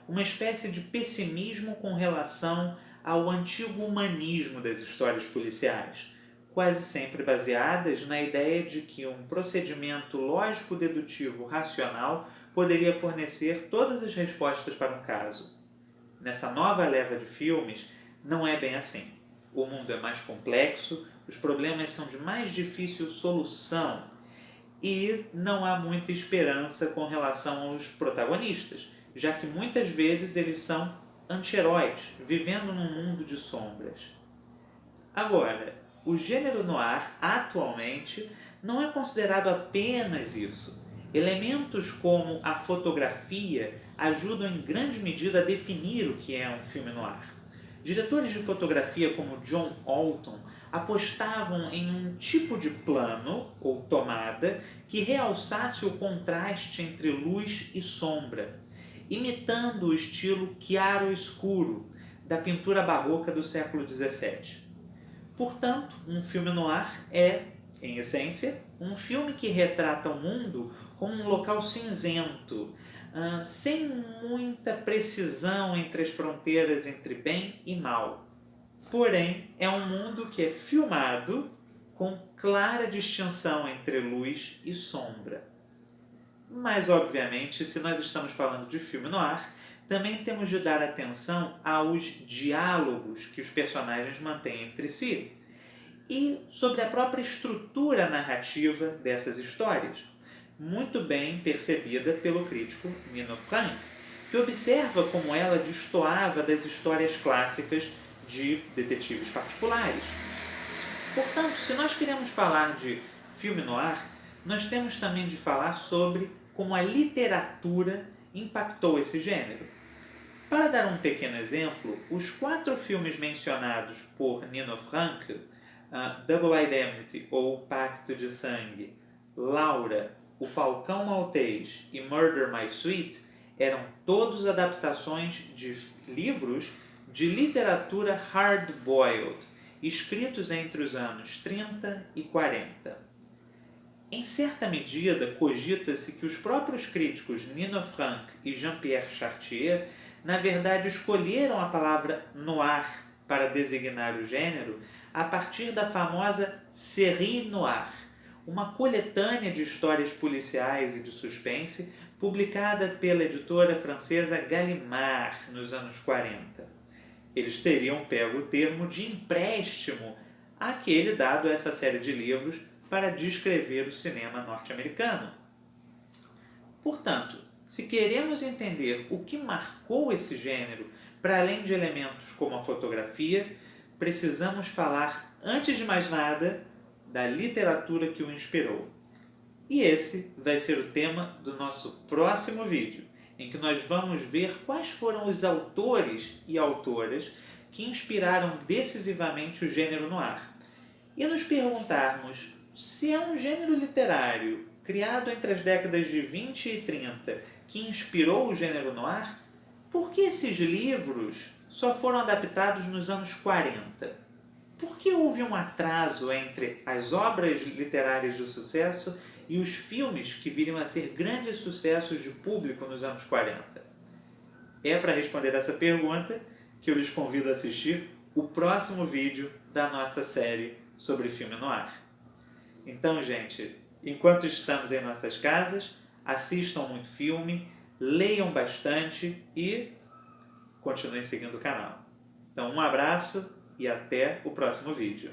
uma espécie de pessimismo com relação ao antigo humanismo das histórias policiais, quase sempre baseadas na ideia de que um procedimento lógico-dedutivo racional poderia fornecer todas as respostas para um caso. Nessa nova leva de filmes, não é bem assim. O mundo é mais complexo, os problemas são de mais difícil solução e não há muita esperança com relação aos protagonistas, já que muitas vezes eles são anti-heróis, vivendo num mundo de sombras. Agora, o gênero noir, atualmente, não é considerado apenas isso. Elementos como a fotografia ajudam em grande medida a definir o que é um filme noir. Diretores de fotografia como John Alton apostavam em um tipo de plano ou tomada que realçasse o contraste entre luz e sombra, imitando o estilo chiaro-escuro da pintura barroca do século XVII. Portanto, um filme noir é, em essência, um filme que retrata o mundo como um local cinzento, sem muita precisão entre as fronteiras entre bem e mal. Porém, é um mundo que é filmado com clara distinção entre luz e sombra. Mas, obviamente, se nós estamos falando de filme noir, também temos de dar atenção aos diálogos que os personagens mantêm entre si e sobre a própria estrutura narrativa dessas histórias, muito bem percebida pelo crítico Nino Frank, que observa como ela destoava das histórias clássicas de detetives particulares. Portanto, se nós queremos falar de filme noir, nós temos também de falar sobre como a literatura impactou esse gênero. Para dar um pequeno exemplo, os 4 filmes mencionados por Nino Frank, Double Indemnity ou Pacto de Sangue, Laura, O Falcão Maltês e Murder My Sweet, eram todos adaptações de livros de literatura hard-boiled, escritos entre os anos 30 e 40. Em certa medida, cogita-se que os próprios críticos Nino Frank e Jean-Pierre Chartier, na verdade, escolheram a palavra noir para designar o gênero a partir da famosa série noire, uma coletânea de histórias policiais e de suspense publicada pela editora francesa Gallimard nos anos 40. Eles teriam pego o termo de empréstimo àquele dado a essa série de livros para descrever o cinema norte-americano. Portanto, se queremos entender o que marcou esse gênero, para além de elementos como a fotografia, precisamos falar, antes de mais nada, da literatura que o inspirou. E esse vai ser o tema do nosso próximo vídeo, em que nós vamos ver quais foram os autores e autoras que inspiraram decisivamente o gênero noir. E nos perguntarmos se é um gênero literário criado entre as décadas de 20 e 30 que inspirou o gênero noir, por que esses livros só foram adaptados nos anos 40? Por que houve um atraso entre as obras literárias de sucesso e os filmes que viriam a ser grandes sucessos de público nos anos 40? É para responder essa pergunta que eu lhes convido a assistir o próximo vídeo da nossa série sobre filme noir. Então, gente, enquanto estamos em nossas casas, assistam muito filme, leiam bastante e continuem seguindo o canal. Então, um abraço e até o próximo vídeo.